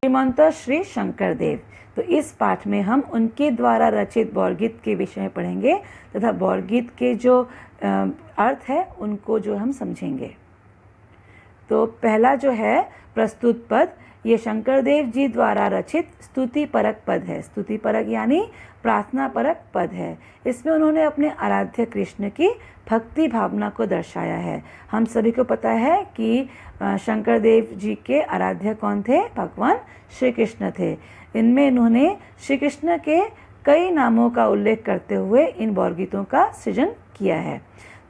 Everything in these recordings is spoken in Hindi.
श्रीमंत श्री शंकर देव। तो इस पाठ में हम उनके द्वारा रचित बौरगीत के विषय में पढ़ेंगे तथा बौरगीत के जो अर्थ है उनको जो हम समझेंगे। तो पहला जो है प्रस्तुत पद, ये शंकर देव जी द्वारा रचित स्तुति परक पद है। स्तुति परक यानी प्रार्थना परक पद है। इसमें उन्होंने अपने आराध्य कृष्ण की भक्ति भावना को दर्शाया है। हम सभी को पता है कि शंकर देव जी के आराध्य कौन थे? भगवान श्री कृष्ण थे। इनमें इन्होंने श्री कृष्ण के कई नामों का उल्लेख करते हुए इन बौरगीतों का सृजन किया है।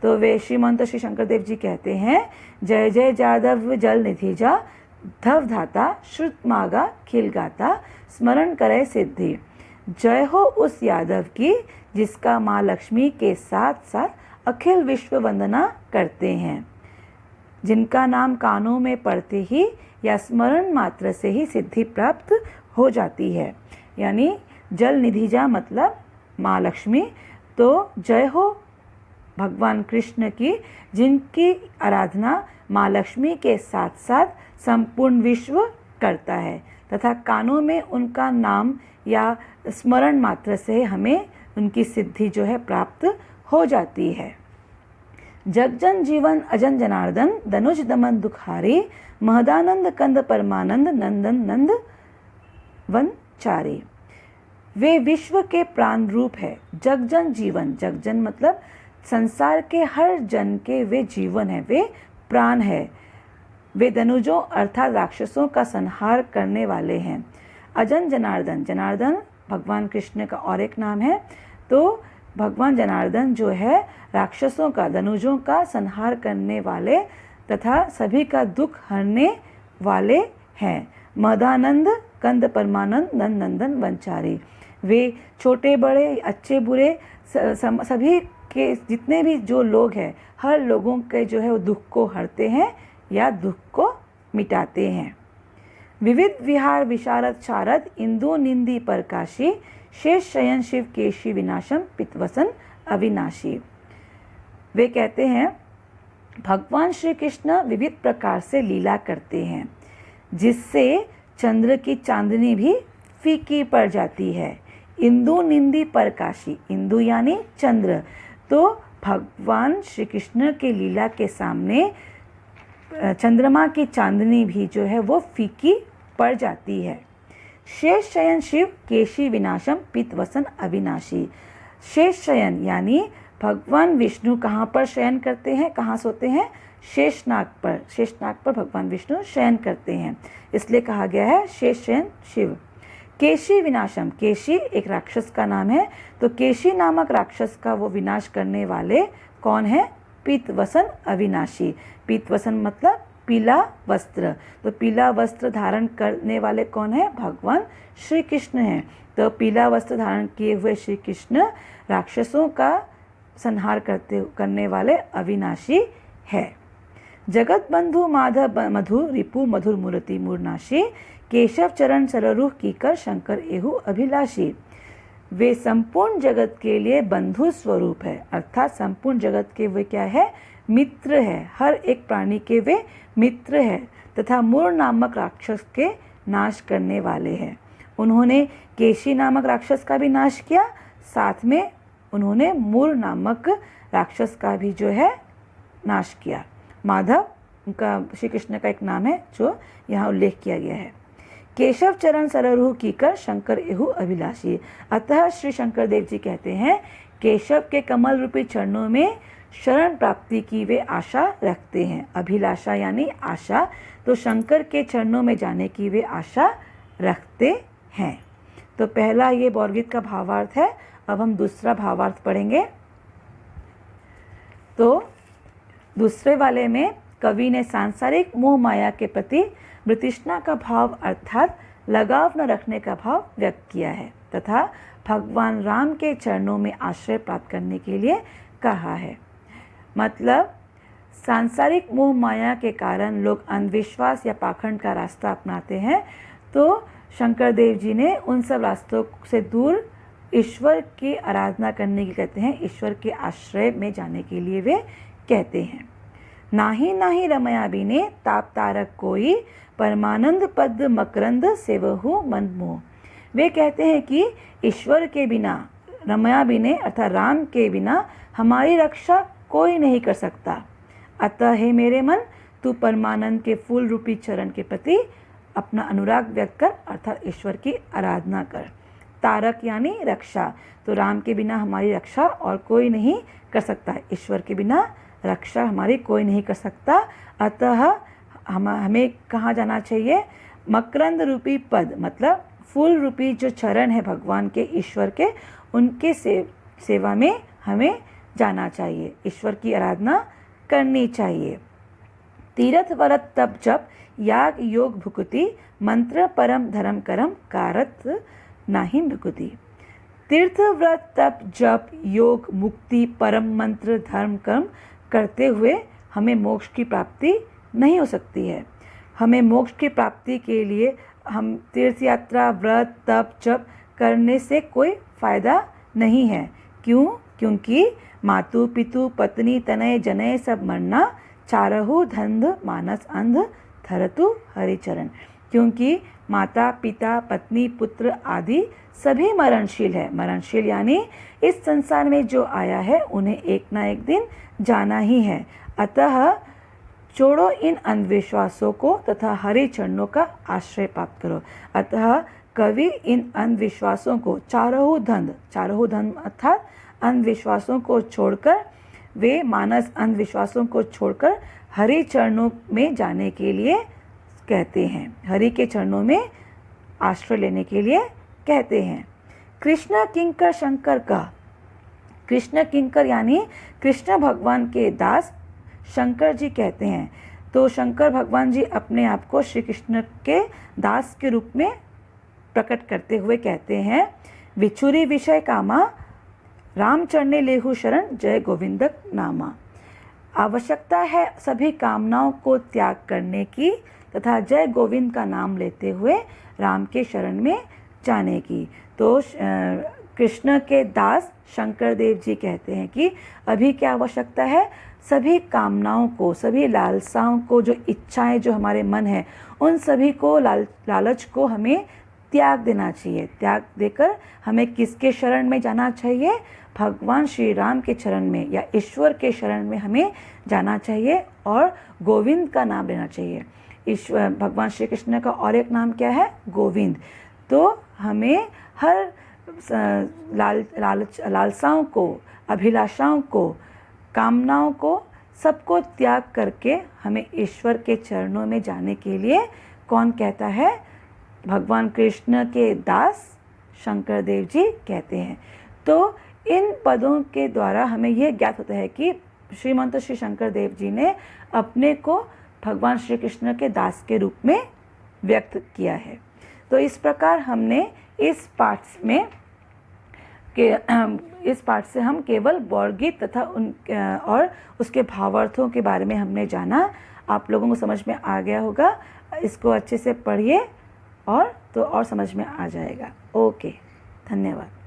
तो वे श्रीमंत श्री शंकर देव जी कहते हैं, जय जय जादव जल निधिजा, धव धाता श्रुत मागा खिल गाता, स्मरण करे सिद्धि। जय हो उस यादव की जिसका माँ लक्ष्मी के साथ साथ अखिल विश्व वंदना करते हैं, जिनका नाम कानों में पड़ते ही या स्मरण मात्र से ही सिद्धि प्राप्त हो जाती है। यानी जल निधिजा मतलब माँ लक्ष्मी। तो जय हो भगवान कृष्ण की जिनकी आराधना माँ लक्ष्मी के साथ साथ संपूर्ण विश्व करता है तथा कानों में उनका नाम या स्मरण मात्र से हमें उनकी सिद्धि जो है प्राप्त हो जाती है। जगजन जीवन अजन जनार्दन, दनुज दमन दुखारी, महदानंद कंद परमानंद, नंदन नंद वनचारी। वे विश्व के प्राण रूप है। जगजन जीवन, जगजन मतलब संसार के हर जन के वे जीवन है, वे प्राण है। वे धनुजों अर्थात राक्षसों का संहार करने वाले हैं। अजन जनार्दन, जनार्दन भगवान कृष्ण का और एक नाम है। तो भगवान जनार्दन जो है राक्षसों का, धनुजों का संहार करने वाले तथा सभी का दुख हरने वाले हैं। मदानंद कंद परमानंद, नंद नंदन वनचारी। वे छोटे बड़े अच्छे बुरे सभी के जितने भी जो लोग हैं, हर लोगों के जो है वो दुख को हरते हैं या दुख को मिटाते हैं। विविध विहार विशारद शारद, इंदु निंदी परकाशी, शेष शयन शिव केशी विनाशम, पितवसन अविनाशी। वे कहते हैं भगवान श्री कृष्ण विविध प्रकार से लीला करते हैं जिससे चंद्र की चांदनी भी फीकी पड़ जाती है। इंदु निंदी परकाशी, इंदु यानी चंद्र। तो भगवान श्री कृष्ण के लीला के सामने चंद्रमा की चांदनी भी जो है वो फीकी पड़ जाती है। शेष शयन शिव केशी विनाशम, पितवसन अविनाशी। शेष शयन यानी भगवान विष्णु कहाँ पर शयन करते हैं, कहाँ सोते हैं? शेषनाग पर। शेषनाग पर भगवान विष्णु शयन करते हैं, इसलिए कहा गया है शेष शयन शिव। केशी विनाशम, केशी एक राक्षस का नाम है। तो केशी नामक राक्षस का वो विनाश करने वाले कौन है? पीतवसन अविनाशी। पीतवसन मतलब पीला वस्त्र। तो पीला वस्त्र धारण करने वाले कौन है? भगवान श्री कृष्ण हैं। तो पीला वस्त्र धारण किए हुए श्री कृष्ण राक्षसों का संहार करने वाले अविनाशी है। जगत बंधु माधव मधु रिपु मधुर मूर्ति मूर्नाशी, केशव चरण सररूह कीकर शंकर एहु अभिलाषी। वे संपूर्ण जगत के लिए बंधु स्वरूप है, अर्थात संपूर्ण जगत के वे क्या है? मित्र है। हर एक प्राणी के वे मित्र है तथा मूर नामक राक्षस के नाश करने वाले हैं। उन्होंने केशी नामक राक्षस का भी नाश किया, साथ में उन्होंने मूर नामक राक्षस का भी जो है नाश किया। माधव उनका श्री कृष्ण का एक नाम है जो यहाँ उल्लेख किया गया है। केशव चरण सररूह कीकर शंकर एहु अभिलाषी। अतः श्री शंकर देव जी कहते हैं केशव के कमल रूपी चरणों में शरण प्राप्ति की वे आशा रखते हैं। अभिलाषा यानी आशा। तो शंकर के चरणों में जाने की वे आशा रखते हैं। तो पहला ये बौरगीत का भावार्थ है। अब हम दूसरा भावार्थ पढ़ेंगे। तो दूसरे वाले में कवि ने सांसारिक मोह माया के प्रति वृतृष्णा का भाव अर्थात लगाव न रखने का भाव व्यक्त किया है तथा भगवान राम के चरणों में आश्रय प्राप्त करने के लिए कहा है। मतलब सांसारिक मोह माया के कारण लोग अंधविश्वास या पाखंड का रास्ता अपनाते हैं। तो शंकर देव जी ने उन सब रास्तों से दूर ईश्वर की आराधना करने की कहते हैं, ईश्वर के आश्रय में जाने के लिए वे कहते हैं। नाही नाही रमया बिने ताप तारक कोई, परमानंद पद मकरंद सेवहु मन मोह। वे कहते हैं कि ईश्वर के बिना, रमया बिने अर्थात राम के बिना हमारी रक्षा कोई नहीं कर सकता। अतः हे मेरे मन, तू परमानंद के फूल रूपी चरण के प्रति अपना अनुराग व्यक्त कर, अर्थात ईश्वर की आराधना कर। तारक यानी रक्षा, तो राम के बिना हमारी रक्षा और कोई नहीं कर सकता, ईश्वर के बिना रक्षा हमारी कोई नहीं कर सकता। अतः हमें कहाँ जाना चाहिए? मकरंद रूपी पद, मतलब फूल रूपी जो चरण है भगवान के, ईश्वर के, उनके सेवा में हमें जाना चाहिए, ईश्वर की आराधना करनी चाहिए। तीर्थ व्रत तप जप याग योग भुकुति, मंत्र परम धर्म करम कारत नाही भुकुति। तीर्थ व्रत तप जप योग मुक्ति परम मंत्र धर्म कर्म करते हुए हमें मोक्ष की प्राप्ति नहीं हो सकती है। हमें मोक्ष की प्राप्ति के लिए हम तीर्थ यात्रा व्रत तप जप करने से कोई फायदा नहीं है। क्यों? क्योंकि मातु पितु पत्नी तनय जनय सब मरना, चारहु धंध मानस अंध धरतु हरिचरण। क्योंकि माता पिता पत्नी पुत्र आदि सभी मरणशील है। मरणशील यानी इस संसार में जो आया है उन्हें एक ना एक दिन जाना ही है। अतः छोड़ो इन अंधविश्वासों को तथा हरि चरणों का आश्रय प्राप्त करो। अतः कवि इन अंधविश्वासों को, चारहु धंध अर्थात अंधविश्वासों को छोड़कर, वे मानस अंधविश्वासों को छोड़कर हरि चरणों में जाने के लिए कहते हैं, हरि के चरणों में आश्रय लेने के लिए कहते हैं। कृष्ण किंकर शंकर का, कृष्ण किंकर यानी कृष्ण भगवान के दास शंकर जी कहते हैं। तो शंकर भगवान जी अपने आप को श्री कृष्ण के दास के रूप में प्रकट करते हुए कहते हैं, विछुरी विषय कामा, राम चरणे लेहु शरण, जय गोविंदक नामा। आवश्यकता है सभी कामनाओं को त्याग करने की तथा जय गोविंद का नाम लेते हुए राम के शरण में जाने की। तो कृष्ण के दास शंकर देव जी कहते हैं कि अभी क्या आवश्यकता है? सभी कामनाओं को, सभी लालसाओं को, जो इच्छाएं जो हमारे मन है, उन सभी को, लालच को हमें त्याग देना चाहिए। त्याग देकर हमें किसके शरण में जाना चाहिए? भगवान श्री राम के चरण में या ईश्वर के शरण में हमें जाना चाहिए और गोविंद का नाम लेना चाहिए। ईश्वर भगवान श्री कृष्ण का और एक नाम क्या है? गोविंद। तो हमें हर लालसाओं को, अभिलाषाओं को, कामनाओं को, सबको त्याग करके हमें ईश्वर के चरणों में जाने के लिए कौन कहता है? भगवान कृष्ण के दास शंकर देव जी कहते हैं। तो इन पदों के द्वारा हमें यह ज्ञात होता है कि श्रीमंत श्री शंकर देव जी ने अपने को भगवान श्री कृष्ण के दास के रूप में व्यक्त किया है। तो इस प्रकार हमने इस पाठ से हम केवल गौरगीत तथा और उसके भावार्थों के बारे में हमने जाना। आप लोगों को समझ में आ गया होगा। इसको अच्छे से पढ़िए और तो और समझ में आ जाएगा। ओके, धन्यवाद।